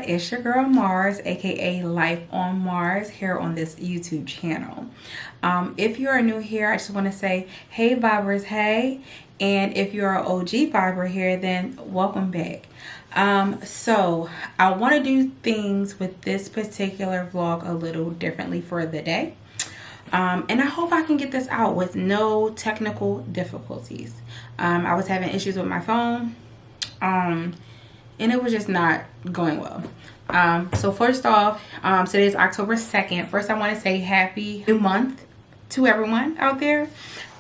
it's your girl Mars, aka Life on Mars, here on this YouTube channel. If you are new here, I just want to say hey vibers, hey, and if you're an OG viber here, then welcome back. So I want to do things with this particular vlog a little differently for the day, and I hope I can get this out with no technical difficulties. I was having issues with my phone, and it was just not going well. So first off, today is October 2nd. First, I want to say happy new month to everyone out there.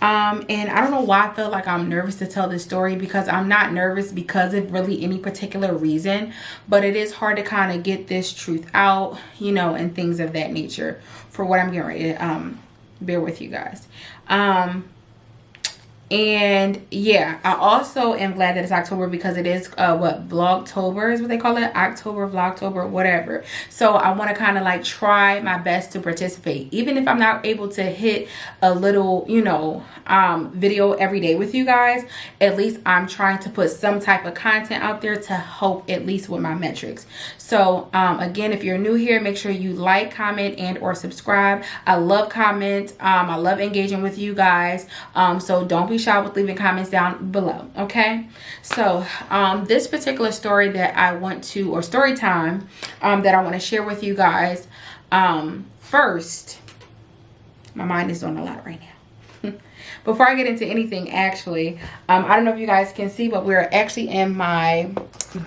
And I don't know why I feel like I'm nervous to tell this story, because I'm not nervous because of really any particular reason, but it is hard to kind of get this truth out, you know, and things of that nature for what I'm getting ready to bear with you guys. And yeah, I also am glad that it's October, because it is what Vlogtober is what they call it, October, Vlogtober, whatever. So I want to kind of like try my best to participate, even if I'm not able to hit a little, you know, video every day with you guys. At least I'm trying to put some type of content out there to help at least with my metrics. So again, if you're new here, make sure you like, comment, and or subscribe. I love comments. I love engaging with you guys. So don't be shy with leaving comments down below. Okay, so this particular story that I want to, or story time that I want to share with you guys, first, my mind is doing a lot right now. Before I get into anything, actually, I don't know if you guys can see, but we're actually in my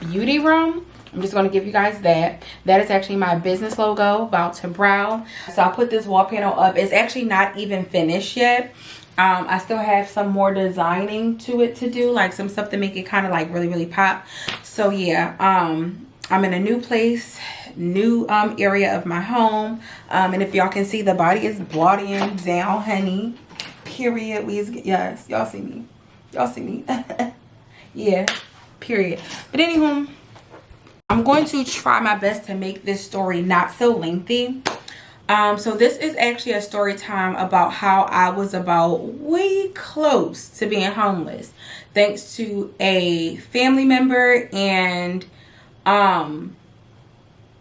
beauty room. I'm just going to give you guys that. That is actually my business logo, Vow to Brow. So I put this wall panel up. It's actually not even finished yet. I still have some more designing to it to do, like some stuff to make it kind of like really pop. So yeah, I'm in a new place, new area of my home, and if y'all can see, the body is blotting down, honey. Period. Yes, y'all see me. Y'all see me. Yeah, period. But anywho, I'm going to try my best to make this story not so lengthy. So this is actually a story time about how I was about way close to being homeless, thanks to a family member. And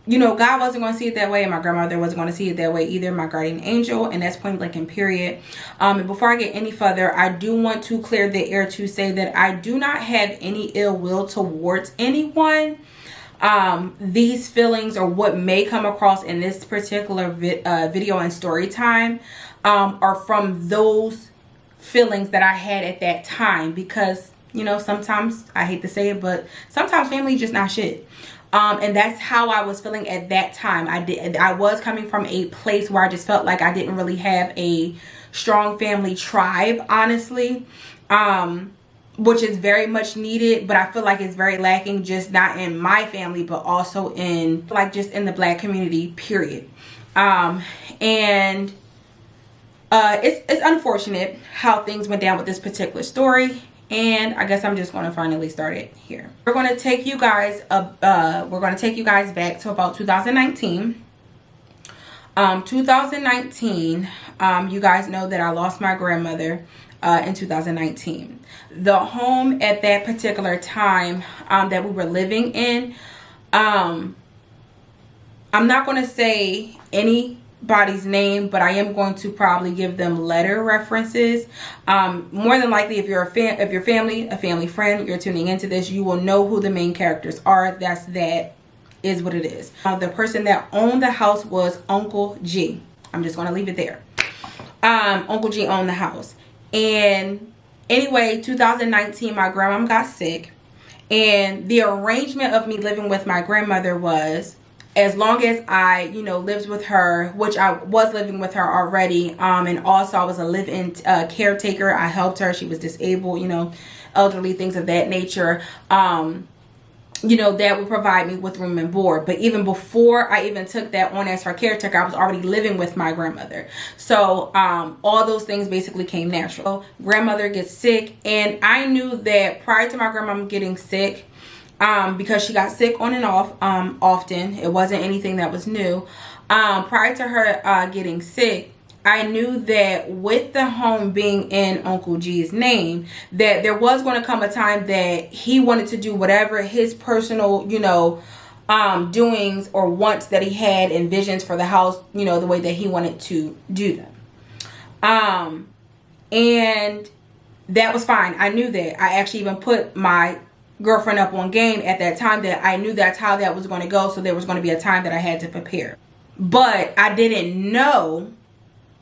you know, God wasn't going to see it that way, and my grandmother wasn't going to see it that way either, my guardian angel, and that's point blank and period. And before I get any further, I do want to clear the air to say that I do not have any ill will towards anyone. These feelings, or what may come across in this particular video and story time, are from those feelings that I had at that time, because, you know, sometimes, I hate to say it, but sometimes family just not shit. And that's how I was feeling at that time. I was coming from a place where I just felt like I didn't really have a strong family tribe, honestly. Which is very much needed, but I feel like it's very lacking, just not in my family, but also in, like, just in the Black community, period. And it's unfortunate how things went down with this particular story, and I guess I'm just going to finally start it here. We're going to take you guys back to about 2019. 2019, you guys know that I lost my grandmother in 2019. The home at that particular time that we were living in, I'm not going to say anybody's name, but I am going to probably give them letter references. More than likely, if you're a family friend, you're tuning into this, you will know who the main characters are. That is what it is. The person that owned the house was Uncle G. I'm just going to leave it there. Uncle G owned the house. And anyway, 2019, my grandma got sick, and the arrangement of me living with my grandmother was, as long as I, you know, lived with her, which I was living with her already, and also I was a live-in caretaker. I helped her. She was disabled, you know, elderly, things of that nature. You know, that would provide me with room and board. But even before I even took that on as her caretaker, I was already living with my grandmother. So all those things basically came natural. Grandmother gets sick, and I knew that prior to my grandma getting sick, because she got sick on and off often, it wasn't anything that was new. Prior to her getting sick, I knew that with the home being in Uncle G's name, that there was going to come a time that he wanted to do whatever his personal, you know, doings or wants that he had and visions for the house, you know, the way that he wanted to do them. And that was fine. I knew that. I actually even put my girlfriend up on game at that time that I knew that's how that was going to go. So there was going to be a time that I had to prepare. But I didn't know,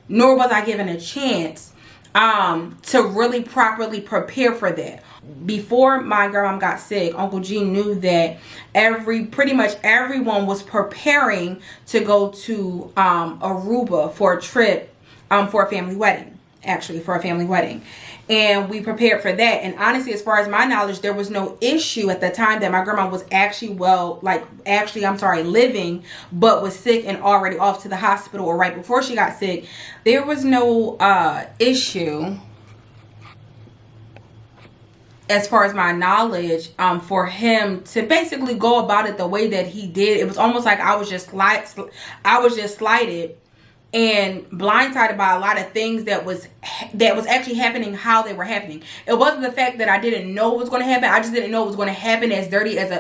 nor was I given a chance to really properly prepare for that. Before my grandma got sick, Uncle G knew that pretty much everyone was preparing to go to Aruba for a trip, for a family wedding, actually for a family wedding. And we prepared for that. And honestly, as far as my knowledge, there was no issue at the time that my grandma was actually living, but was sick and already off to the hospital, or right before she got sick. There was no issue, as far as my knowledge, for him to basically go about it the way that he did. It was almost like I was just slighted and blindsided by a lot of things that was actually happening how they were happening. It wasn't the fact that I didn't know what was going to happen. I just didn't know it was going to happen as dirty as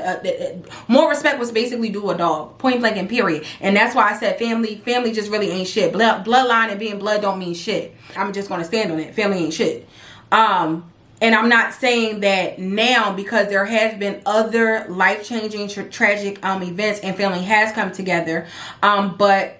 more respect was basically due a dog, point blank and period. And that's why I said family just really ain't shit. Bloodline and being blood don't mean shit. I'm just going to stand on it. Family ain't shit. And I'm not saying that now, because there has been other life-changing tragic events and family has come together, but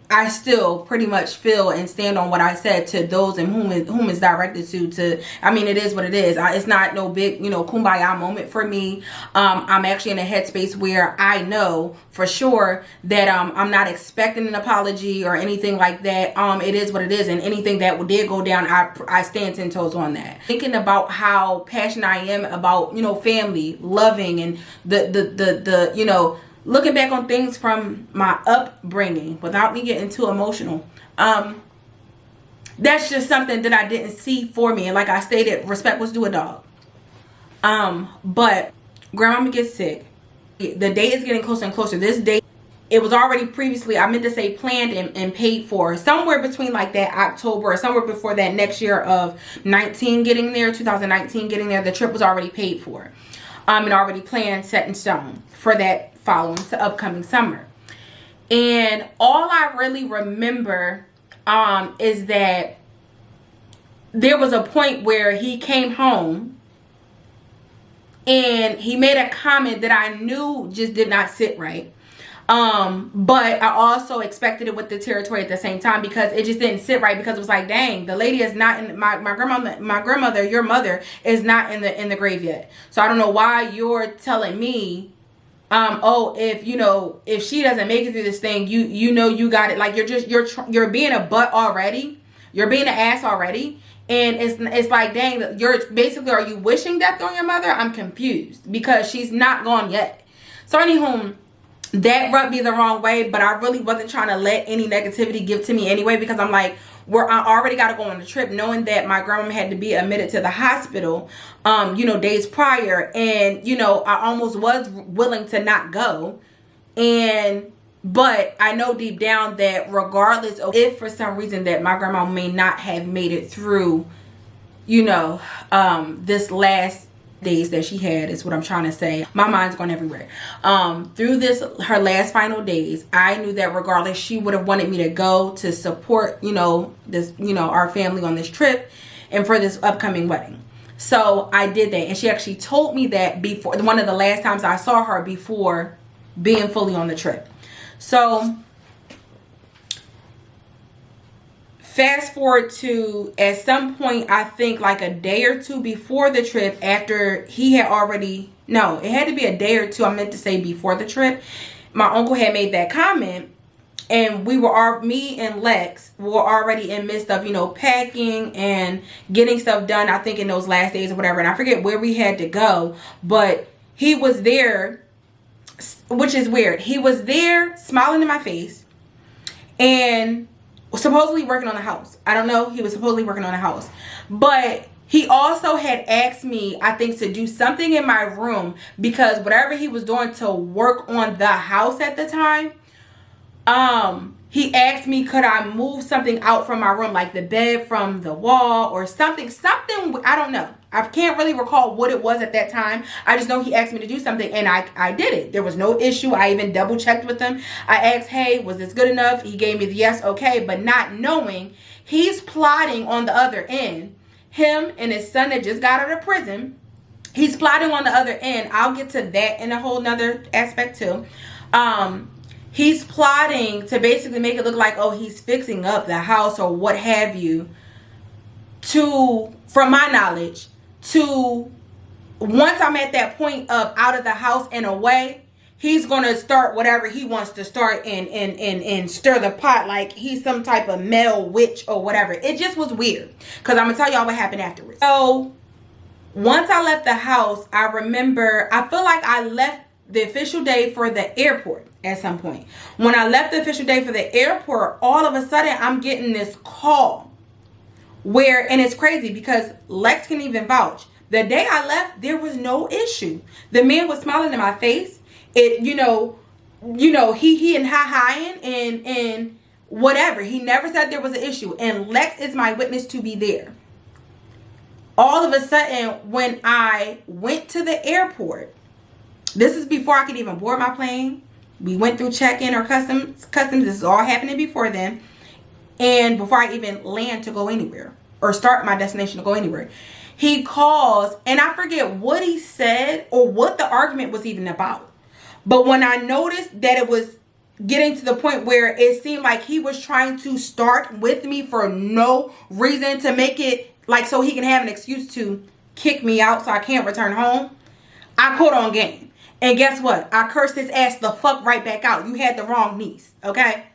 I still pretty much feel and stand on what I said to those and whom is directed to. I mean, it is what it is. It's not no big, you know, kumbaya moment for me. I'm actually in a headspace where I know for sure that I'm not expecting an apology or anything like that. It is what it is, and anything that did go down, I stand 10 toes on that. Thinking about how passionate I am about, you know, family, loving, and the you know, looking back on things from my upbringing without me getting too emotional. That's just something that I didn't see for me. And like I stated, respect was due a dog. But grandmama gets sick. The date is getting closer and closer. This date, it was already previously, I meant to say planned and paid for. Somewhere between like that October or somewhere before that next year of 2019 getting there. The trip was already paid for. And already planned, set in stone for that following upcoming summer. And all I really remember is that there was a point where he came home and he made a comment that I knew just did not sit right. But I also expected it with the territory at the same time, because it just didn't sit right, because it was like, dang, the lady is not in my grandmother, your mother is not in the grave yet. So I don't know why you're telling me, oh, if she doesn't make it through this thing, you know, you got it. Like, you're being a butt already. You're being an ass already. And it's like, dang, you're basically, are you wishing death on your mother? I'm confused, because she's not gone yet. So anywho, that rubbed me the wrong way, but I really wasn't trying to let any negativity give to me anyway, because I'm like, I already got to go on the trip, knowing that my grandma had to be admitted to the hospital, you know, days prior. And, you know, I almost was willing to not go. But I know deep down that regardless of if for some reason that my grandma may not have made it through, you know, this last days that she had, is what I'm trying to say. My mind's going everywhere. Through her last final days, I knew that regardless, she would have wanted me to go to support, you know, our family on this trip and for this upcoming wedding. So I did that, and she actually told me that before, one of the last times I saw her before being fully on the trip. So fast forward to, at some point, I think like a day or two before the trip, after he had already, no, it had to be a day or two, I meant to say before the trip, my uncle had made that comment, and me and Lex were already in midst of, you know, packing and getting stuff done, I think in those last days or whatever, and I forget where we had to go, but he was there, which is weird. He was there smiling in my face and supposedly working on the house. I don't know. He was supposedly working on the house. But he also had asked me, I think, to do something in my room, because whatever he was doing to work on the house at the time, he asked me, could I move something out from my room, like the bed from the wall or something, I don't know. I can't really recall what it was at that time. I just know he asked me to do something, and I did it. There was no issue. I even double checked with him. I asked, hey, was this good enough? He gave me the yes, okay, but not knowing he's plotting on the other end. Him and his son that just got out of prison, he's plotting on the other end. I'll get to that in a whole nother aspect too. He's plotting to basically make it look like, oh, he's fixing up the house or what have you, to, from my knowledge, to, once I'm at that point of out of the house and away, he's going to start whatever he wants to start and stir the pot like he's some type of male witch or whatever. It just was weird, because I'm going to tell y'all what happened afterwards. So once I left the house, I remember, I feel like I left the official day for the airport at some point. When I left the official day for the airport, all of a sudden I'm getting this call where, and it's crazy because Lex can even vouch. The day I left, there was no issue. The man was smiling in my face. It, he and hi-hiing and whatever. He never said there was an issue. And Lex is my witness to be there. All of a sudden, when I went to the airport, this is before I could even board my plane. We went through check-in or customs. This is all happening before then. And before I even land to go anywhere or start my destination to go anywhere. He calls, and I forget what he said or what the argument was even about. But when I noticed that it was getting to the point where it seemed like he was trying to start with me for no reason, to make it like so he can have an excuse to kick me out so I can't return home, I put on game. And guess what? I cursed his ass the fuck right back out. You had the wrong niece, okay?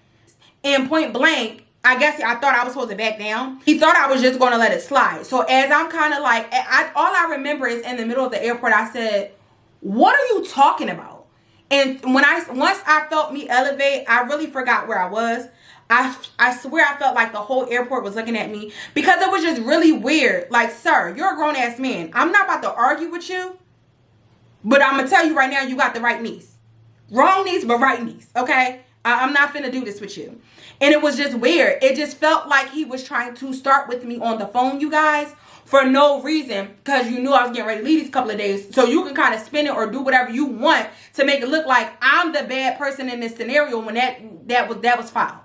And point blank, I guess I thought I was supposed to back down. He thought I was just going to let it slide. So as I'm kind of like, all I remember is in the middle of the airport, I said, what are you talking about? And once I felt me elevate, I really forgot where I was. I swear I felt like the whole airport was looking at me because it was just really weird. Like, sir, you're a grown ass man. I'm not about to argue with you. But I'm going to tell you right now, you got the right niece. Wrong niece, but right niece, okay? I'm not finna do this with you. And it was just weird. It just felt like he was trying to start with me on the phone, you guys, for no reason. Because you knew I was getting ready to leave these couple of days. So you can kind of spin it or do whatever you want to make it look like I'm the bad person in this scenario when that was foul.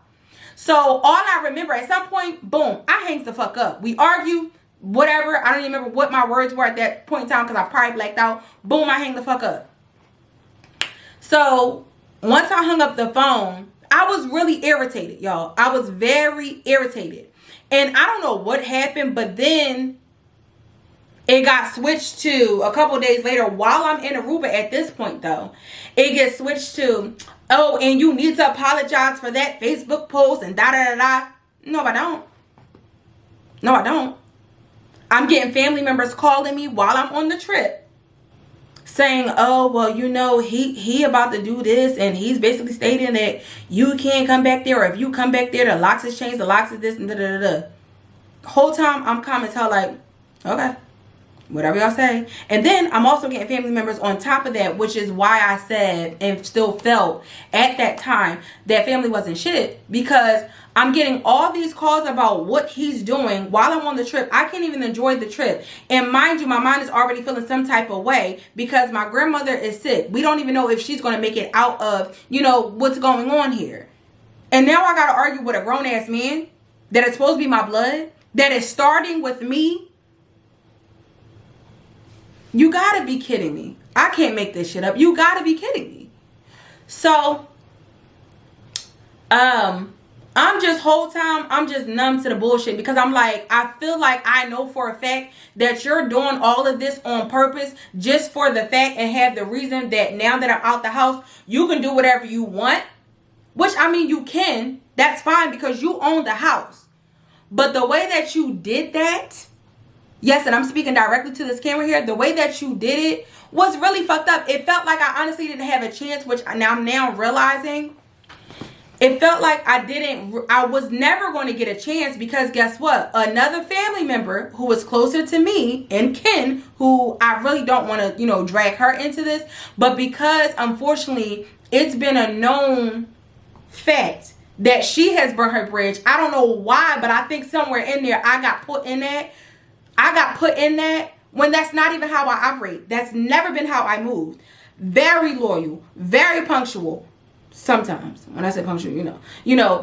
So all I remember, at some point, boom, I hangs the fuck up. We argue. Whatever, I don't even remember what my words were at that point in time because I probably blacked out. Boom, I hang the fuck up. So once I hung up the phone, I was really irritated, y'all. I was very irritated. And I don't know what happened, but then it got switched to a couple days later while I'm in Aruba at this point, though. It gets switched to, oh, and you need to apologize for that Facebook post and da-da-da-da. No, I don't. No, I don't. I'm getting family members calling me while I'm on the trip saying, oh, well, he about to do this. And he's basically stating that you can't come back there. Or if you come back there, the locks has changed. The locks is this and da-da-da-da. Whole time I'm calm as hell like, okay, whatever y'all say. And then I'm also getting family members on top of that, which is why I said and still felt at that time that family wasn't shit, because I'm getting all these calls about what he's doing while I'm on the trip. I can't even enjoy the trip. And mind you, my mind is already feeling some type of way because my grandmother is sick. We don't even know if she's going to make it out of, what's going on here. And now I got to argue with a grown-ass man that is supposed to be my blood, that is starting with me. You got to be kidding me. I can't make this shit up. You got to be kidding me. So, I'm just numb to the bullshit because I'm like, I feel like I know for a fact that you're doing all of this on purpose just for the fact and have the reason that now that I'm out the house, you can do whatever you want. Which, I mean, you can. That's fine because you own the house. But the way that you did that, yes, and I'm speaking directly to this camera here, the way that you did it was really fucked up. It felt like I honestly didn't have a chance, which I'm now realizing. It felt like I was never going to get a chance because guess what? Another family member who was closer to me and kin, who I really don't want to, drag her into this. But because, unfortunately, it's been a known fact that she has burnt her bridge. I don't know why, but I think somewhere in there I got put in that. I got put in that when that's not even how I operate. That's never been how I moved. Very loyal, very punctual. Sometimes when I say punctual,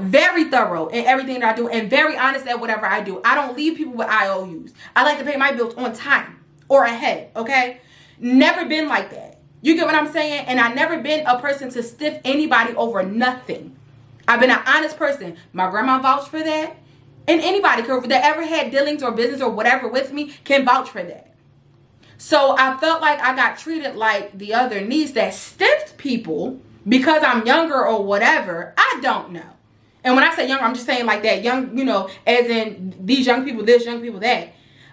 very thorough in everything that I do, and very honest at whatever I do. I don't leave people with IOUs. I like to pay my bills on time or ahead. Okay, never been like that. You get what I'm saying? And I never been a person to stiff anybody over nothing. I've been an honest person. My grandma vouched for that, and anybody that ever had dealings or business or whatever with me can vouch for that. So I felt like I got treated like the other niece that stiffed people because I'm younger or whatever. I don't know. And when I say younger, I'm just saying like that young, as in these young people, this, young people, that.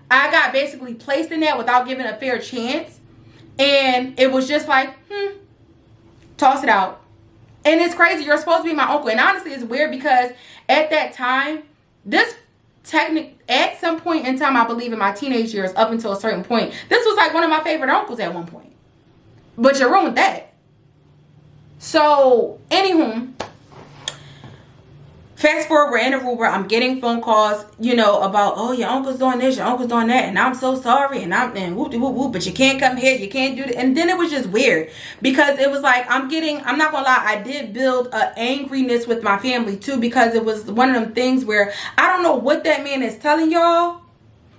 I got basically placed in that without giving a fair chance. And it was just like, toss it out. And it's crazy. You're supposed to be my uncle. And honestly, it's weird because at that time, at some point in time, I believe in my teenage years, up until a certain point, this was like one of my favorite uncles at one point. But you ruined that. So, anywho, fast forward, we're in Aruba. I'm getting phone calls, about, oh, your uncle's doing this, your uncle's doing that, and I'm so sorry, and whoop whoop whoop, but you can't come here, you can't do that. And then it was just weird because it was like I'm not gonna lie, I did build an angriness with my family too, because it was one of them things where I don't know what that man is telling y'all,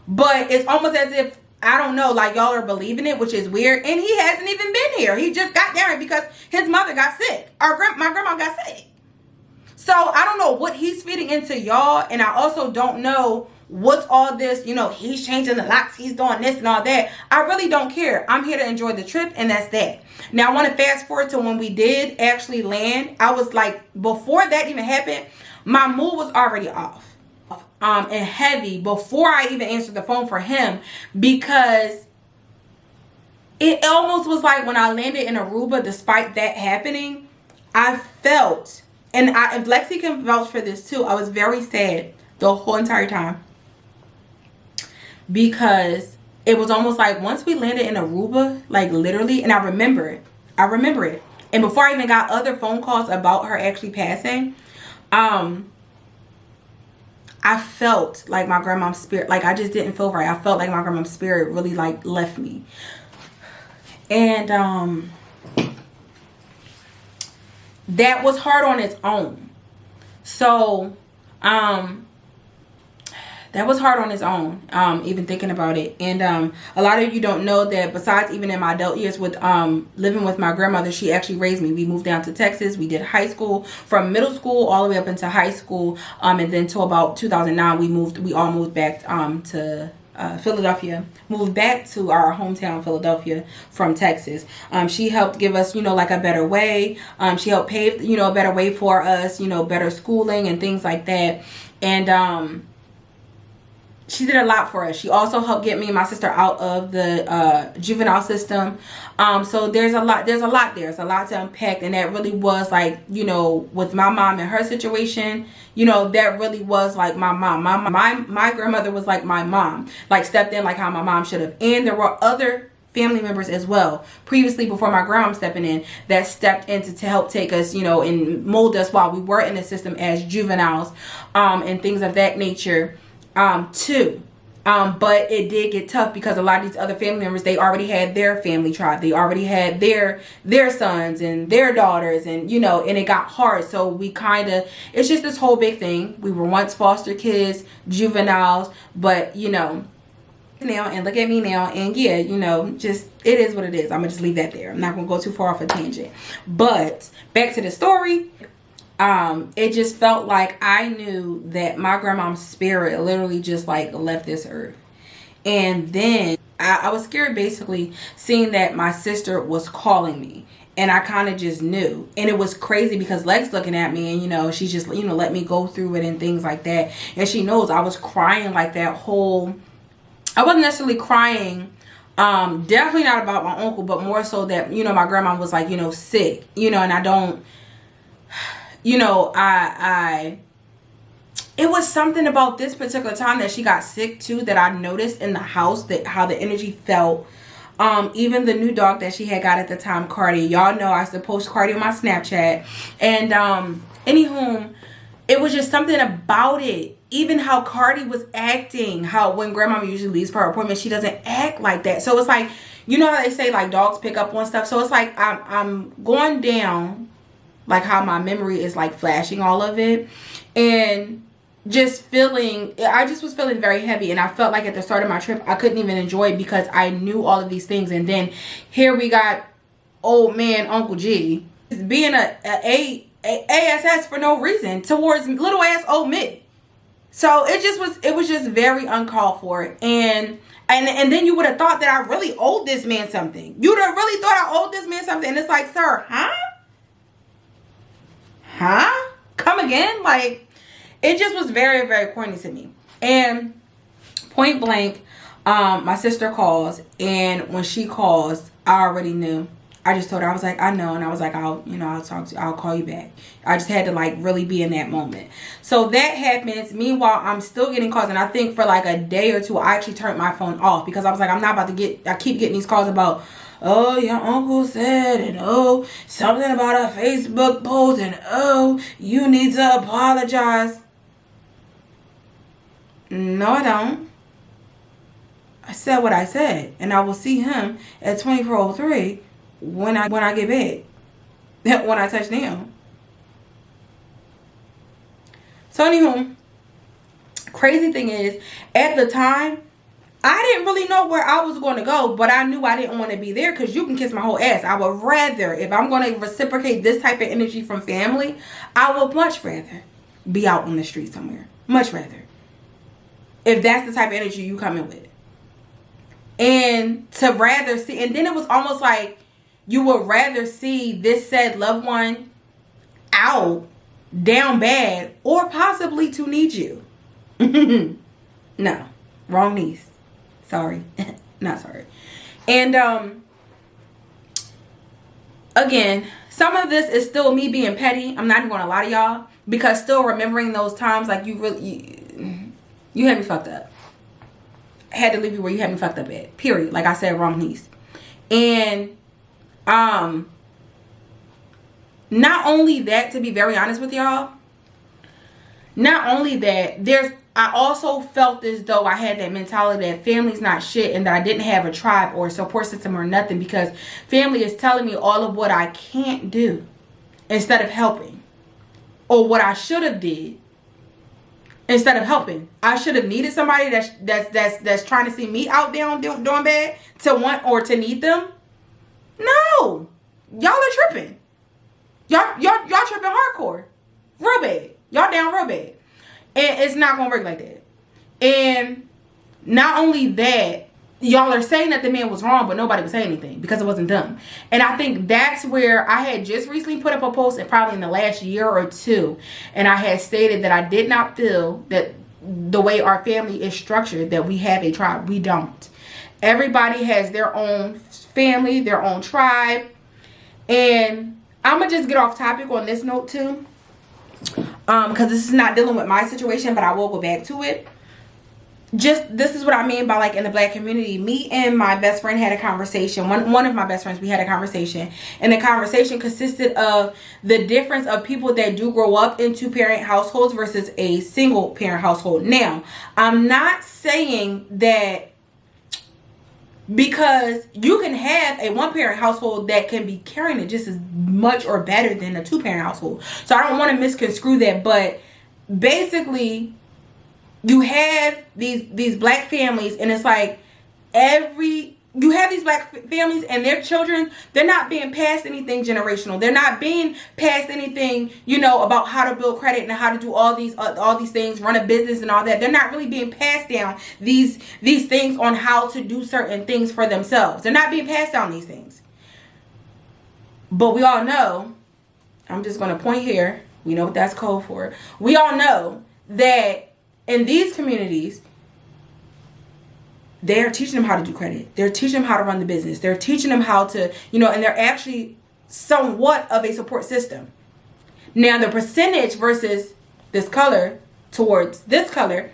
but it's almost as if, I don't know, like y'all are believing it, which is weird. And he hasn't even been here. He just got there because his mother got sick. My grandma got sick. So I don't know what he's feeding into y'all. And I also don't know what's all this, he's changing the locks, he's doing this and all that. I really don't care. I'm here to enjoy the trip, and that's that. Now I want to fast forward to when we did actually land. I was like, before that even happened, my mood was already off. And heavy before I even answered the phone for him, because it almost was like when I landed in Aruba, despite that happening, I felt, and if Lexi can vouch for this too, I was very sad the whole entire time, because it was almost like once we landed in Aruba, like literally, and I remember it, and before I even got other phone calls about her actually passing, I felt like my grandma's spirit, like I just didn't feel right. I felt like my grandma's spirit really like left me. And that was hard on its own. So that was hard on its own, even thinking about it. And a lot of you don't know that besides even in my adult years with living with my grandmother, she actually raised me. We moved down to Texas. We did high school, from middle school all the way up into high school. And then till about 2009, we all moved back to Philadelphia, moved back to our hometown, Philadelphia, from Texas. She helped give us, like a better way. She helped pave, a better way for us, better schooling and things like that. And she did a lot for us. She also helped get me and my sister out of the juvenile system. So there's a lot there. There's a lot to unpack. And that really was like, with my mom and her situation, that really was like my mom. My grandmother was like my mom, like stepped in like how my mom should have. And there were other family members as well previously, before my grandma stepping in, that stepped in to help take us, and mold us while we were in the system as juveniles, and things of that nature. Too. But it did get tough because a lot of these other family members, they already had their family tribe. They already had their sons and their daughters, and and it got hard. So we it's just this whole big thing. We were once foster kids, juveniles, but now, and look at me now, and yeah, just it is what it is. I'm gonna just leave that there. I'm not gonna go too far off a tangent. But back to the story. It just felt like I knew that my grandma's spirit literally just like left this earth. And then I was scared, basically seeing that my sister was calling me, and I kind of just knew. And it was crazy because Lex looking at me, and she just let me go through it and things like that. And she knows I was crying like that whole, I wasn't necessarily crying, definitely not about my uncle, but more so that my grandma was like sick, and I don't, it was something about this particular time that she got sick too, that I noticed in the house, that how the energy felt. Even the new dog that she had got at the time, Cardi. Y'all know I used to post Cardi on my Snapchat. And anywho, it was just something about it. Even how Cardi was acting, how when grandma usually leaves for her appointment, she doesn't act like that. So it's like, you know how they say like dogs pick up on stuff. So it's like I'm going down, like how my memory is like flashing all of it, and just feeling, I just was feeling very heavy. And I felt like at the start of my trip I couldn't even enjoy it because I knew all of these things. And then here we got old man Uncle G being a ASS for no reason towards little ass old me. So it was just very uncalled for. And then you would have thought that I really owed this man something. You'd have really thought I owed this man something. And it's like, sir, huh? Come again? Like, it just was very, very corny to me. And point blank, my sister calls, and when she calls, I already knew. I just told her, I was like, I know. And I was like, I'll talk to you. I'll call you back. I just had to like really be in that moment. So that happens. Meanwhile, I'm still getting calls. And I think for like a day or two, I actually turned my phone off because I was like, I'm not about to I keep getting these calls about, oh, your uncle said, and oh, something about a Facebook post, and oh, you need to apologize. No, I don't. I said what I said. And I will see him at 2403 when I get back, when I touch down. So anywho, crazy thing is, at the time, I didn't really know where I was going to go, but I knew I didn't want to be there because you can kiss my whole ass. I would rather, if I'm going to reciprocate this type of energy from family, I would much rather be out on the street somewhere. Much rather. If that's the type of energy you come in with. And to rather see, and then it was almost like you would rather see this said loved one out, down bad, or possibly to need you. No, wrong niece. Sorry. Not sorry. And again, some of this is still me being petty. I'm not even going to lie to y'all, because still remembering those times, like you had me fucked up. I had to leave you where you had me fucked up at. Period. Like I said, wrong niece. And not only that, to be very honest with y'all, not only that, I also felt as though I had that mentality that family's not shit and that I didn't have a tribe or a support system or nothing, because family is telling me all of what I can't do instead of helping, or what I should have did instead of helping. I should have needed somebody that's trying to see me out down doing bad to want or to need them. No, y'all are tripping. Y'all tripping hardcore, real bad. Y'all down real bad. And it's not gonna work like that. And not only that, y'all are saying that the man was wrong, but nobody was saying anything because it wasn't done. And I think that's where I had just recently put up a post, and probably in the last year or two, and I had stated that I did not feel that the way our family is structured, that we have a tribe. We don't. Everybody has their own family, their own tribe. And I'm gonna just get off topic on this note too, because this is not dealing with my situation, but I will go back to it. Just, this is what I mean by, like, in the black community, me and my best friend had a conversation. One of my best friends, we had a conversation, and the conversation consisted of the difference of people that do grow up in two-parent households versus a single-parent household. Now, I'm not saying that, because you can have a one-parent household that can be carrying it just as much or better than a two-parent household. So I don't want to misconstrue that, but basically, you have these black families, and it's like you have these black families and their children, they're not being passed anything generational. They're not being passed anything, about how to build credit and how to do all these things, run a business and all that. They're not really being passed down these things on how to do certain things for themselves. They're not being passed down these things. But we all know, I'm just going to point here, we know what that's code for. We all know that in these communities, they're teaching them how to do credit. They're teaching them how to run the business. They're teaching them how to, and they're actually somewhat of a support system. Now, the percentage versus this color towards this color,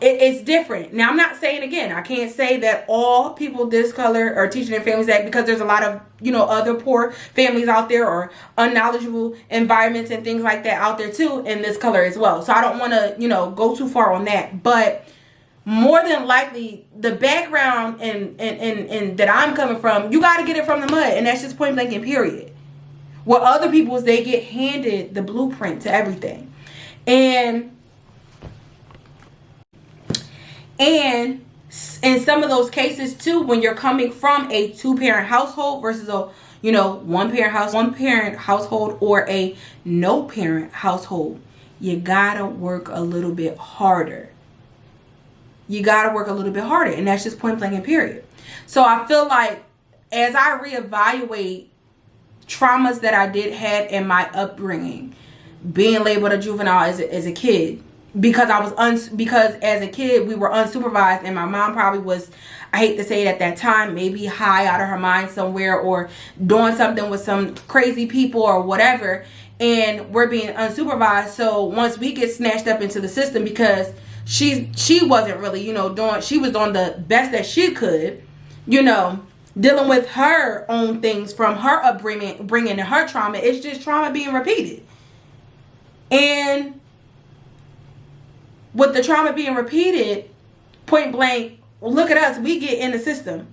It's different. Now, I'm not saying, again, I can't say that all people this color are teaching their families that, because there's a lot of, you know, other poor families out there or unknowledgeable environments and things like that out there too in this color as well. So I don't want to, you know, go too far on that. But more than likely, the background and that I'm coming from, you got to get it from the mud. And that's just point blank and period. What other people is, they get handed the blueprint to everything. And in some of those cases too, when you're coming from a 2-parent household versus a, you know, 1-parent household or a no parent household, you gotta work a little bit harder. You gotta work a little bit harder, and that's just point blank and period. So I feel like as I reevaluate traumas that I did have in my upbringing, being labeled a juvenile as a kid, because as a kid we were unsupervised, and my mom probably was, I hate to say it, at that time maybe high out of her mind somewhere, or doing something with some crazy people or whatever, and we're being unsupervised. So once we get snatched up into the system, because she wasn't really, you know, she was doing the best that she could, you know, dealing with her own things from her upbringing, bringing in her trauma. It's just trauma being repeated. And with the trauma being repeated, point blank, look at us. We get in the system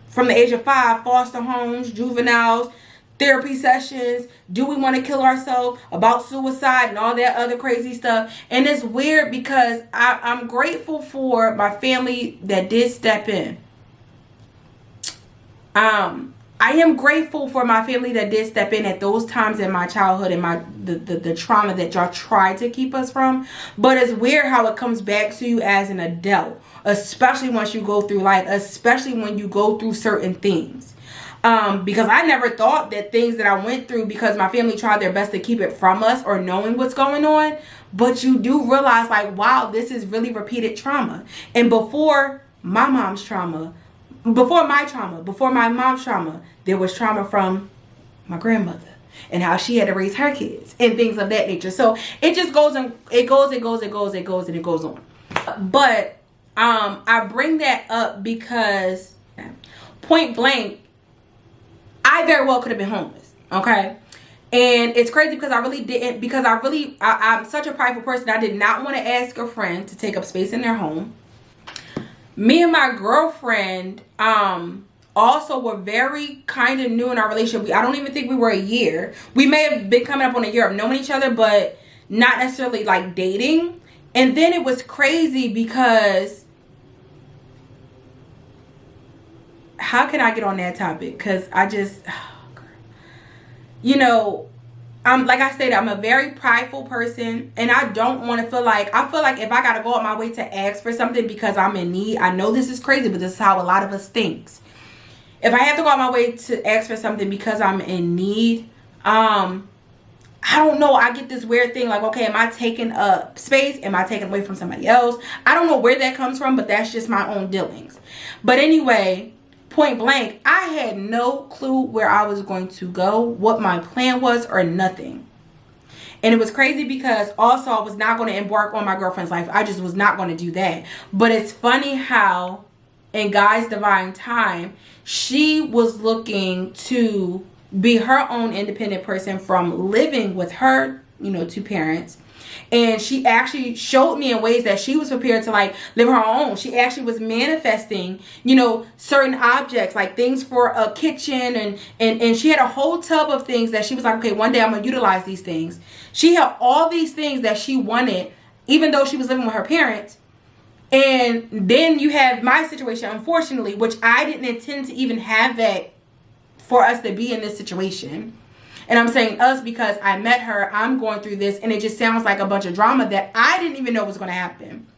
from the age of 5, foster homes, juveniles, therapy sessions. Do we want to kill ourselves? About suicide and all that other crazy stuff. And it's weird because I'm grateful for my family that did step in. I am grateful for my family that did step in at those times in my childhood and the trauma that y'all tried to keep us from. But it's weird how it comes back to you as an adult, especially once you go through life, especially when you go through certain things. Because I never thought that things that I went through, because my family tried their best to keep it from us or knowing what's going on. But you do realize, like, wow, this is really repeated trauma. And before my mom's trauma, before my mom's trauma, there was trauma from my grandmother and how she had to raise her kids and things of that nature. So it just goes and it goes on. But I bring that up because point blank, I very well could have been homeless. Okay. And it's crazy because I really didn't, because I'm such a prideful person. I did not want to ask a friend to take up space in their home. Me and my girlfriend also were very kind of new in our relationship. I don't even think we were a year. We may have been coming up on a year of knowing each other, but not necessarily like dating. And then it was crazy because, how can I get on that topic? Because I just, you know, like I said, I'm a very prideful person, and I don't want to I feel like if I got to go out my way to ask for something because I'm in need, I know this is crazy, but this is how a lot of us thinks. If I have to go out my way to ask for something because I'm in need, I don't know, I get this weird thing like, okay, am I taking up space? Am I taking away from somebody else? I don't know where that comes from, but that's just my own dealings. But anyway, point blank, I had no clue where I was going to go, what my plan was, or nothing. And it was crazy because also I was not going to embark on my girlfriend's life. I just was not going to do that. But it's funny how in God's divine time, she was looking to be her own independent person from living with her, you know, 2 parents. And she actually showed me in ways that she was prepared to like live her own. She actually was manifesting, you know, certain objects, like things for a kitchen, and she had a whole tub of things that she was like, okay, one day I'm gonna utilize these things. She had all these things that she wanted, even though she was living with her parents. And then you have my situation, unfortunately, which I didn't intend to even have that for us to be in this situation. And I'm saying us because I met her, I'm going through this, and it just sounds like a bunch of drama that I didn't even know was going to happen.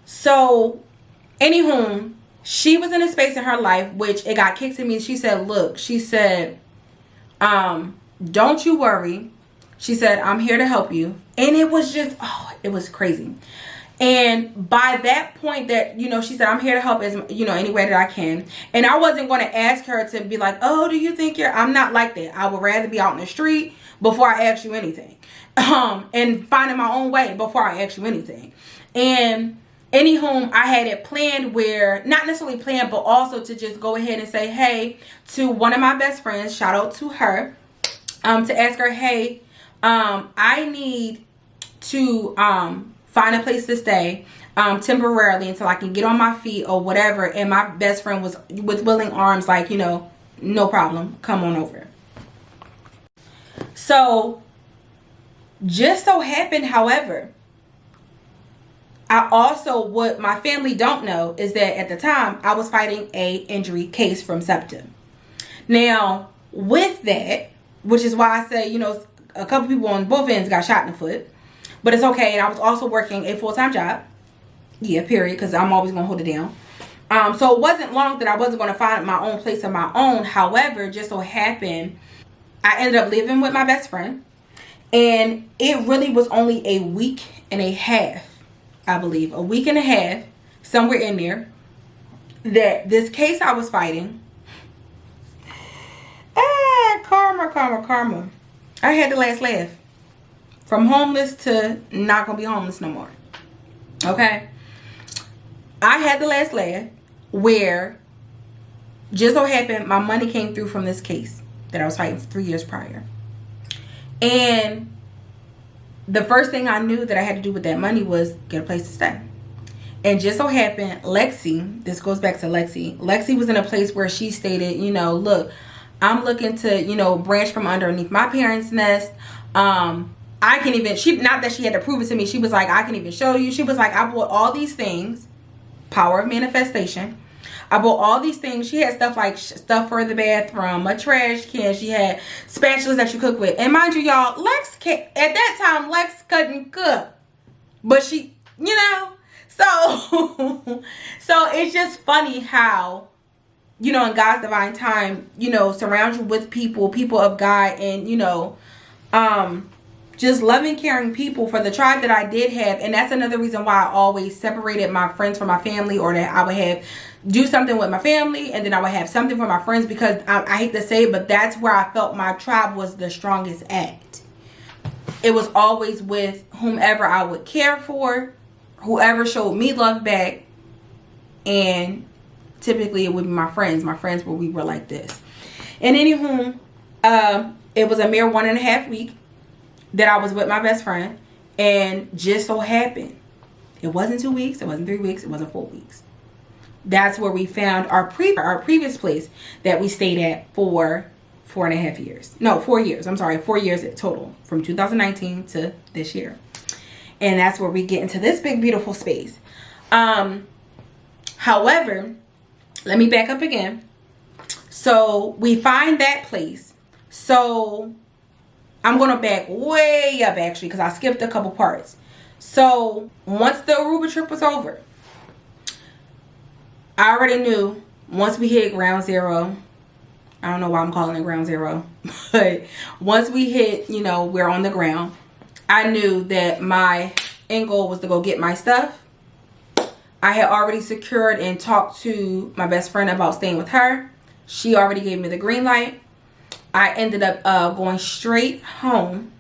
So, anywho, she was in a space in her life, which it got kicked to me. She said, look, she said, don't you worry. She said, I'm here to help you. And it was just, oh, it was crazy. And by that point that, you know, she said, I'm here to help as, you know, any way that I can. And I wasn't going to ask her to be like, oh, do you think I'm not like that. I would rather be out in the street before I ask you anything. And finding my own way before I ask you anything. And anywho, I had it planned where, not necessarily planned, but also to just go ahead and say, hey, to one of my best friends, shout out to her, to ask her, hey, I need to find a place to stay temporarily until I can get on my feet or whatever. And my best friend was with willing arms, like, you know, no problem, come on over. So just so happened, however, I also, what my family don't know is that at the time I was fighting a injury case from septum. Now with that, which is why I say, you know, a couple people on both ends got shot in the foot, but it's okay. And I was also working a full-time job. Yeah, period, because I'm always gonna hold it down. So it wasn't long that I wasn't gonna find my own place of my own. However, just so happened I ended up living with my best friend, and it really was only a week and a half, I believe, a week and a half, somewhere in there, that this case I was fighting, karma. I had the last laugh. From homeless to not gonna be homeless no more. Okay? I had the last laugh where just so happened my money came through from this case that I was fighting for 3 years prior. And the first thing I knew that I had to do with that money was get a place to stay. And just so happened, Lexi, this goes back to Lexi. Lexi was in a place where she stated, you know, look, I'm looking to, you know, branch from underneath my parents' nest. I can even, not that she had to prove it to me. She was like, I can even show you. She was like, I bought all these things, power of manifestation. I bought all these things. She had stuff like stuff for the bathroom, a trash can. She had spatulas that you cook with. And mind you, y'all, Lex at that time, Lex couldn't cook. But she, you know, so, so it's just funny how, you know, in God's divine time, you know, surround you with people of God, and, you know, just loving, caring people for the tribe that I did have. And that's another reason why I always separated my friends from my family, or that I would do something with my family and then I would have something for my friends, because I hate to say it, but that's where I felt my tribe was the strongest at. It was always with whomever I would care for, whoever showed me love back, and typically it would be my friends where we were like this. And anywho, it was a mere 1.5 weeks that I was with my best friend, and just so happened, it wasn't 2 weeks, it wasn't 3 weeks, it wasn't 4 weeks. That's where we found our previous place that we stayed at for 4.5 years. No, 4 years. I'm sorry, 4 years total, from 2019 to this year. And that's where we get into this big, beautiful space. However, let me back up again. So we find that place. So I'm going to back way up, actually, because I skipped a couple parts. So once the Aruba trip was over, I already knew once we hit ground zero, I don't know why I'm calling it ground zero, but once we hit, you know, we're on the ground, I knew that my end goal was to go get my stuff. I had already secured and talked to my best friend about staying with her. She already gave me the green light. I ended up going straight home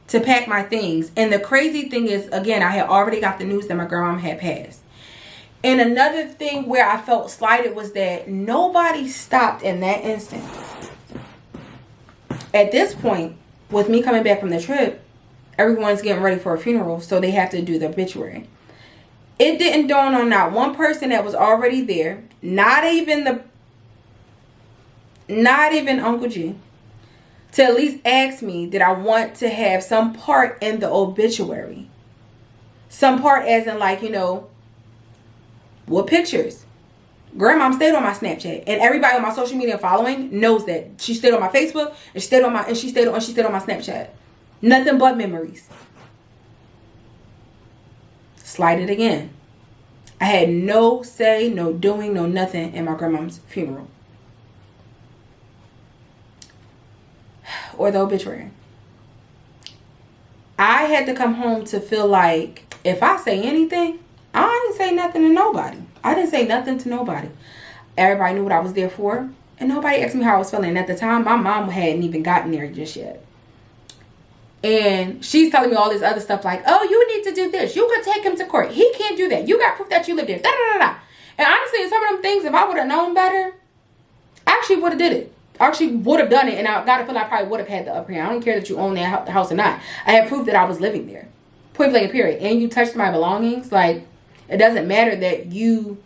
to pack my things. And the crazy thing is, again, I had already got the news that my grandma had passed. And another thing where I felt slighted was that nobody stopped in that instant. At this point, with me coming back from the trip, everyone's getting ready for a funeral, so they have to do the obituary. It didn't dawn on not one person that was already there, not even Uncle G, to at least ask me did I want to have some part in the obituary. Some part as in, like, you know, what pictures. Grandma stayed on my Snapchat, and everybody on my social media following knows that she stayed on my Facebook, and she stayed on my Snapchat. Nothing but memories. Slighted again. I had no say, no doing, no nothing in my grandma's funeral or the obituary. I had to come home to feel like if I say anything, I ain't say nothing to nobody. I didn't say nothing to nobody. Everybody knew what I was there for. And nobody asked me how I was feeling. And at the time, my mom hadn't even gotten there just yet. And she's telling me all this other stuff like, oh, you need to do this. You could take him to court. He can't do that. You got proof that you live there. Da, da, da, da. And honestly, some of them things, if I would have known better, I actually would have did it. I actually would have done it. And I got to feel like I probably would have had the upper hand. I don't care that you own that house or not. I have proof that I was living there. Point blank, period. And you touched my belongings. Like, it doesn't matter that you...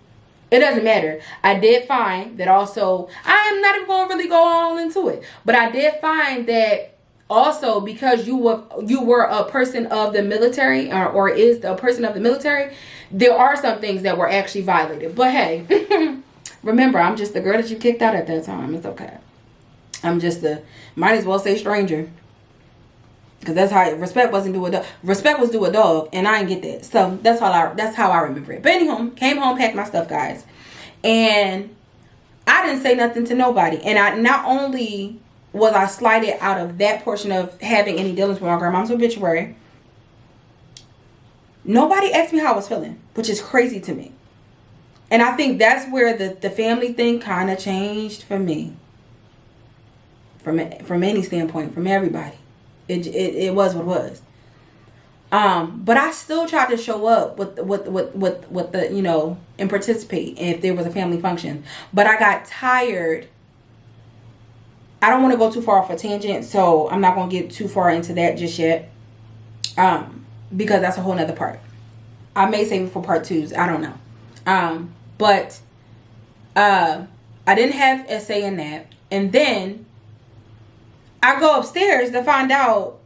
It doesn't matter. I did find that also... I am not even going to really go all into it. But I did find that also because you were a person of the military or is a person of the military, there are some things that were actually violated. But hey, remember, I'm just the girl that you kicked out at that time. It's okay. I'm just the... Might as well say stranger. Because that's how respect wasn't due a dog. Respect was due a dog, and I didn't get that. So that's how I remember it. But anyway, came home, packed my stuff, guys, and I didn't say nothing to nobody. And I not only was I slighted out of that portion of having any dealings with my grandmom's obituary, nobody asked me how I was feeling, which is crazy to me. And I think that's where the family thing kind of changed for me, from any standpoint, from everybody. It was what it was. But I still tried to show up with the, you know, and participate if there was a family function. But I got tired. I don't want to go too far off a tangent, so I'm not going to get too far into that just yet. Because that's a whole nother part. I may save it for part 2s. I don't know. But I didn't have a say in that. And then I go upstairs to find out,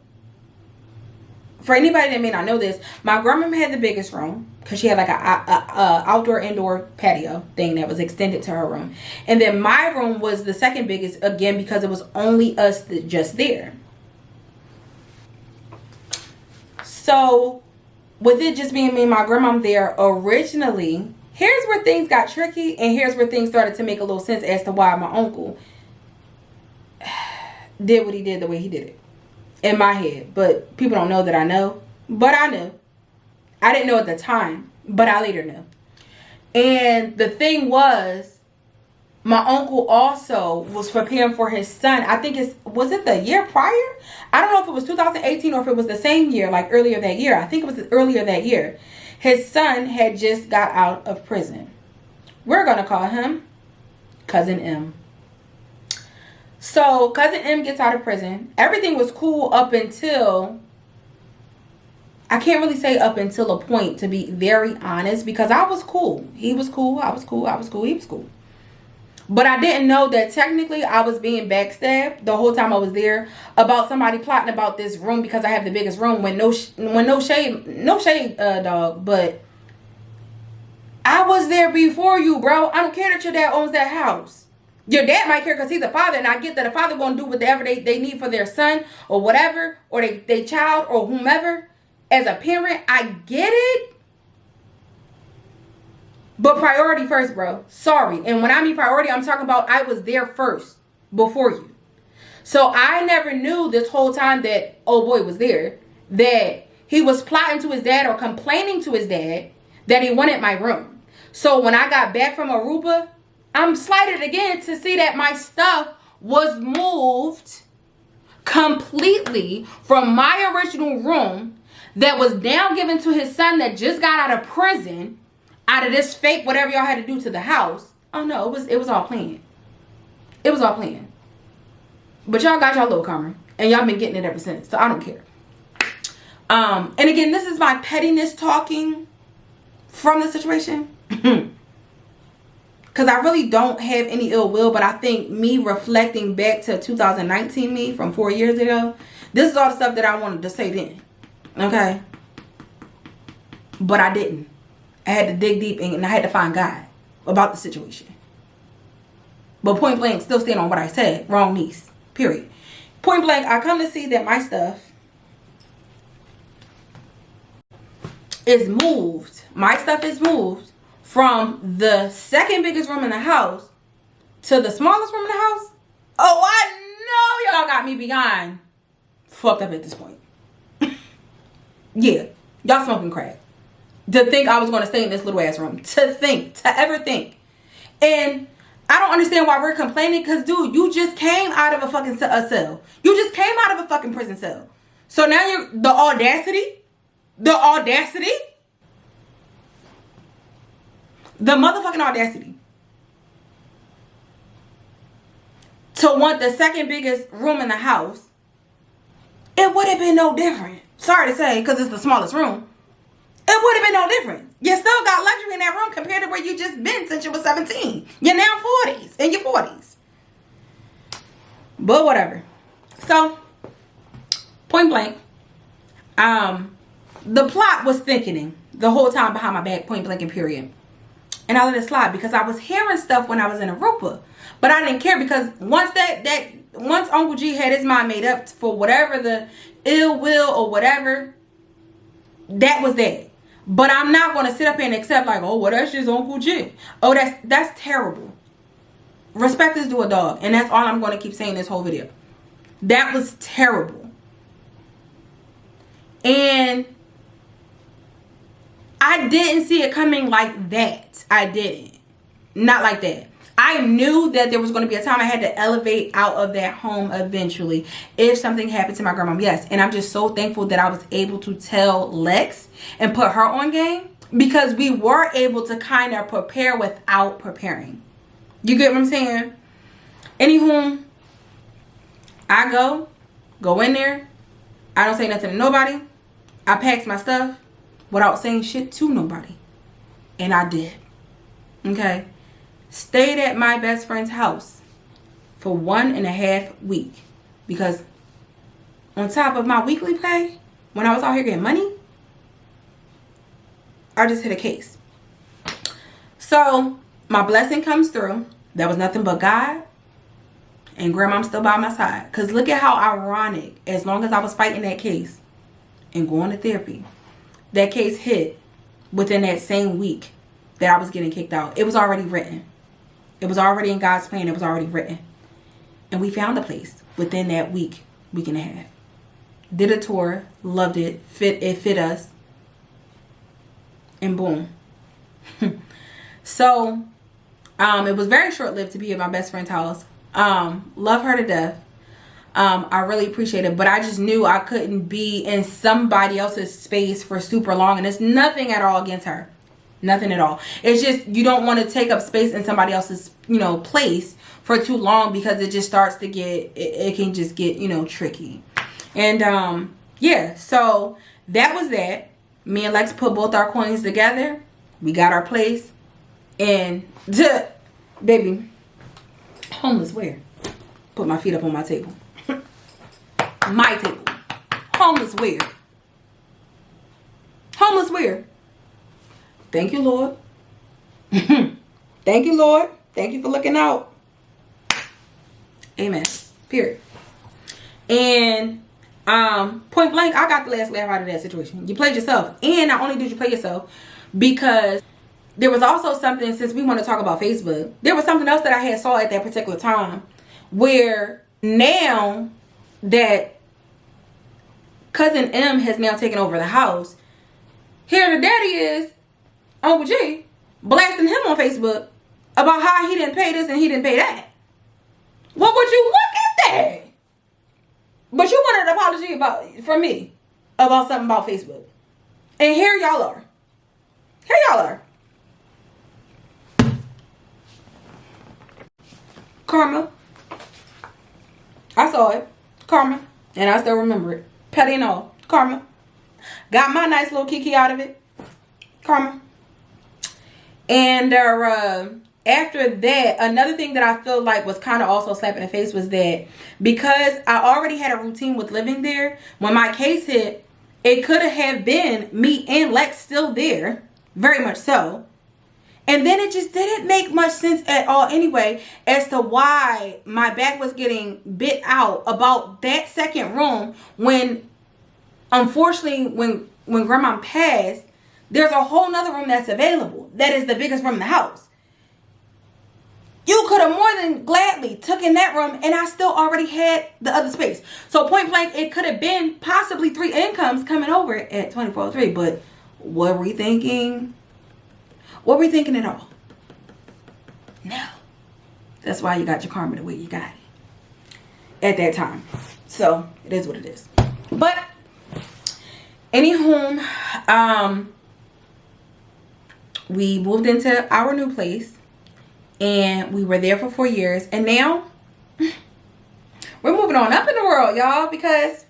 for anybody that may not know this, my grandmama had the biggest room because she had like a outdoor indoor patio thing that was extended to her room. And then my room was the second biggest, again, because it was only us just there. So with it just being me and my grandma there originally, here's where things got tricky, and here's where things started to make a little sense as to why my uncle did what he did the way he did it in my head. But people don't know that I know, but I knew. I didn't know at the time, but I later knew. And the thing was, my uncle also was preparing for his son. I think was it the year prior? I don't know if it was 2018 or if it was the same year, like earlier that year. I think it was earlier that year. His son had just got out of prison. We're going to call him Cousin M. So Cousin M gets out of prison. Everything was cool up until, I can't really say up until a point, to be very honest, because I was cool. He was cool. I was cool. I was cool. He was cool. But I didn't know that technically I was being backstabbed the whole time I was there about somebody plotting about this room because I have the biggest room. When no shade, dog. But I was there before you, bro. I don't care that your dad owns that house. Your dad might care because he's a father, and I get that a father going to do whatever they need for their son or whatever, or they child or whomever. As a parent, I get it. But priority first, bro. Sorry. And when I mean priority, I'm talking about I was there first before you. So I never knew this whole time that old boy was there, that he was plotting to his dad or complaining to his dad that he wanted my room. So when I got back from Aruba, I'm slighted again to see that my stuff was moved completely from my original room that was now given to his son that just got out of prison, out of this fake whatever y'all had to do to the house. Oh no, it was all planned. It was all planned. But y'all got y'all little karma, and y'all been getting it ever since, so I don't care. And again, this is my pettiness talking from the situation. Because I really don't have any ill will, but I think me reflecting back to 2019 me from 4 years ago, this is all the stuff that I wanted to say then. Okay? But I didn't. I had to dig deep and I had to find God about the situation. But point blank, still stand on what I said. Wrong niece. Period. Point blank, I come to see that my stuff is moved. My stuff is moved from the second biggest room in the house to the smallest room in the house. Oh, I know y'all got me beyond fucked up at this point. Yeah, y'all smoking crack. To think I was going to stay in this little ass room. To ever think. And I don't understand why we're complaining, because, dude, you just came out of a fucking cell. You just came out of a fucking prison cell. So now you're, the audacity, the motherfucking audacity to want the second biggest room in the house. It would have been no different. Sorry to say, because it's the smallest room. It would have been no different. You still got luxury in that room compared to where you just been since you were 17. You're now 40s, in your 40s. But whatever. So, point blank, the plot was thickening the whole time behind my back, point blank and period. And I let it slide because I was hearing stuff when I was in Aruba. But I didn't care, because once once Uncle G had his mind made up for whatever the ill will or whatever, that was that. But I'm not going to sit up here and accept like, oh, well, that's just Uncle G. Oh, that's terrible. Respect is due a dog. And that's all I'm going to keep saying this whole video. That was terrible. And I didn't see it coming like that. I didn't. Not like that. I knew that there was going to be a time I had to elevate out of that home eventually if something happened to my grandma. Yes. And I'm just so thankful that I was able to tell Lex and put her on game, because we were able to kind of prepare without preparing. You get what I'm saying? Anywho, I go in there. I don't say nothing to nobody. I packed my stuff without saying shit to nobody. And I did. Okay. Stayed at my best friend's house for 1.5 weeks, because on top of my weekly pay, when I was out here getting money, I just hit a case. So my blessing comes through. That was nothing but God, and grandma's still by my side. Because look at how ironic, as long as I was fighting that case and going to therapy, that case hit within that same week that I was getting kicked out. It was already written. It was already in God's plan. It was already written. And we found a place within that week and a half. Did a tour. Loved it. It fit us. And boom. So, it was very short-lived to be at my best friend's house. Love her to death. I really appreciate it. But I just knew I couldn't be in somebody else's space for super long. And it's nothing at all against her. Nothing at all. It's just you don't want to take up space in somebody else's, place for too long, because it just starts to get, it can just get, tricky. And yeah, so that was that. Me and Lex put both our coins together. We got our place. And baby, homeless where? Put my feet up on my table. My table. Homeless where? Homeless where? Thank you, Lord. Thank you, Lord. Thank you for looking out. Amen. Period. And point blank, I got the last laugh out of that situation. You played yourself. And not only did you play yourself, because there was also something, since we want to talk about Facebook, there was something else that I had saw at that particular time, where now that Cousin M has now taken over the house, here the daddy is, Uncle G, blasting him on Facebook about how he didn't pay this and he didn't pay that. What would you look at that? But you wanted an apology from me about something about Facebook. And here y'all are. Here y'all are. Karma. I saw it. Karma. And I still remember it. Petty and all. Karma. Got my nice little kiki out of it. Karma. And after that, another thing that I feel like was kind of also slap in the face was that because I already had a routine with living there, when my case hit, it could have been me and Lex still there. Very much so. And then it just didn't make much sense at all anyway as to why my back was getting bit out about that second room when, unfortunately, when Grandma passed, there's a whole nother room that's available. That is the biggest room in the house. You could have more than gladly took in that room and I still already had the other space. So point blank, it could have been possibly 3 incomes coming over at 2403, but What we thinking? What we thinking at all? No. That's why you got your karma the way you got it at that time. So it is what it is. But anywho, we moved into our new place and we were there for 4 years, and now we're moving on up in the world, y'all, because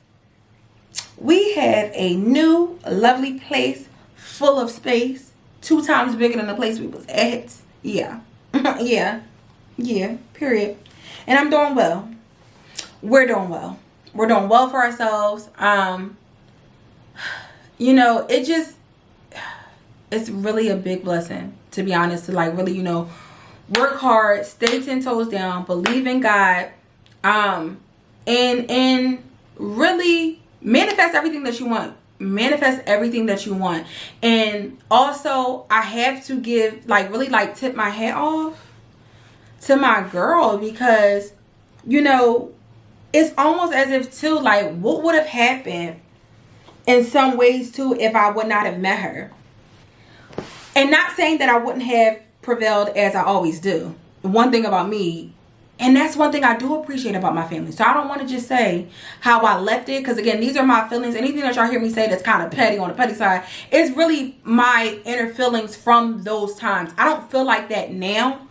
we have a new lovely place full of space, 2 times bigger than the place we was at. Yeah. yeah, period. And I'm doing well. We're doing well. We're doing well for ourselves. You know, it's really a big blessing, to be honest, to like really, you know, work hard, stay 10 toes down, believe in God, and really manifest everything that you want. Manifest everything that you want. And also, I have to give, like, really, like, tip my hat off to my girl, because, you know, it's almost as if, too, like, what would have happened in some ways, too, if I would not have met her. And not saying that I wouldn't have prevailed as I always do. One thing about me, and that's one thing I do appreciate about my family. So I don't want to just say how I left it, because again, these are my feelings. Anything that y'all hear me say that's kind of petty, on the petty side, is really my inner feelings from those times. I don't feel like that now,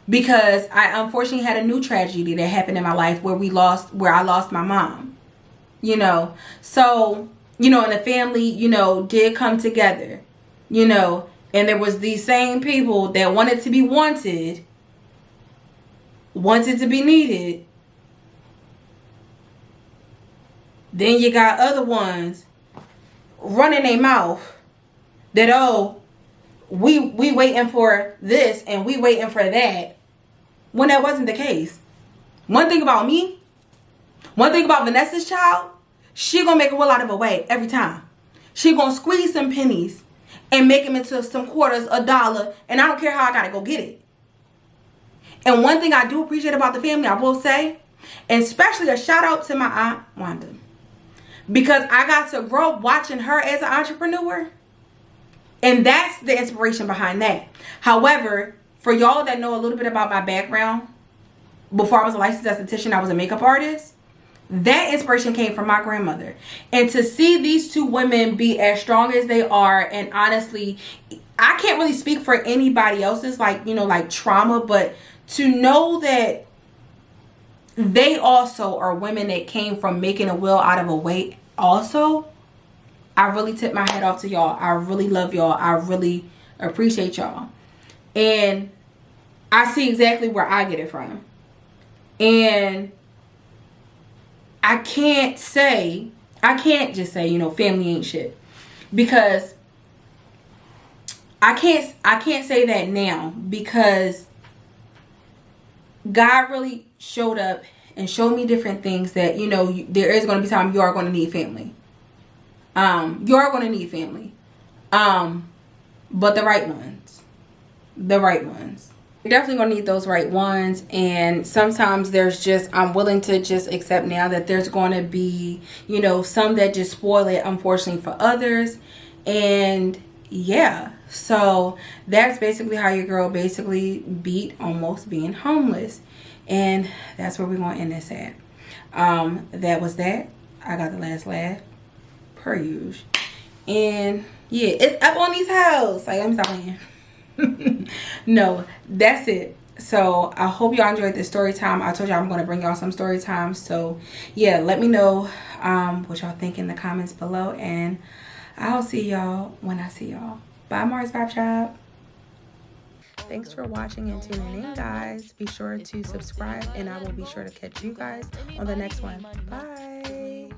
because I unfortunately had a new tragedy that happened in my life where I lost my mom. You know, so, you know, and the family, you know, did come together, you know, and there was these same people that wanted to be wanted to be needed. Then you got other ones running their mouth that, oh, we waiting for this and we waiting for that, when that wasn't the case. One thing about me, one thing about Vanessa's child, she gonna make a will out of a way every time. She gonna squeeze some pennies and make them into some quarters, $1, and I don't care how I gotta go get it. And one thing I do appreciate about the family, I will say, and especially a shout out to my aunt Wanda, because I got to grow up watching her as an entrepreneur, and that's the inspiration behind that. However, for y'all that know a little bit about my background, before I was a licensed esthetician, I was a makeup artist. That inspiration came from my grandmother. And to see these 2 women be as strong as they are, and honestly, I can't really speak for anybody else's, like, you know, like trauma, but to know that they also are women that came from making a will out of a way also, I really tip my hat off to y'all. I really love y'all. I really appreciate y'all. And I see exactly where I get it from. And I can't just say, you know, family ain't shit, because I can't say that now, because God really showed up and showed me different things that, you know, there is going to be time you are going to need family. You are going to need family. But the right ones. You're definitely going to need those right ones. And sometimes there's just, I'm willing to just accept now that there's going to be, you know, some that just spoil it, unfortunately, for others. And yeah, so that's basically how your girl basically beat almost being homeless. And that's where we're going to end this at. That was that. I got the last laugh, per usual. And yeah, it's up on these hoes. Like, I'm stopping. No, that's it. So I hope y'all enjoyed this story time. I told y'all I'm going to bring y'all some story time. So yeah, let me know what y'all think in the comments below, and I'll see y'all when I see y'all. Bye, Mars Vibe Shop. Thanks for watching and tuning in, guys. Be sure to subscribe, and I will be sure to catch you guys on the next one. Bye.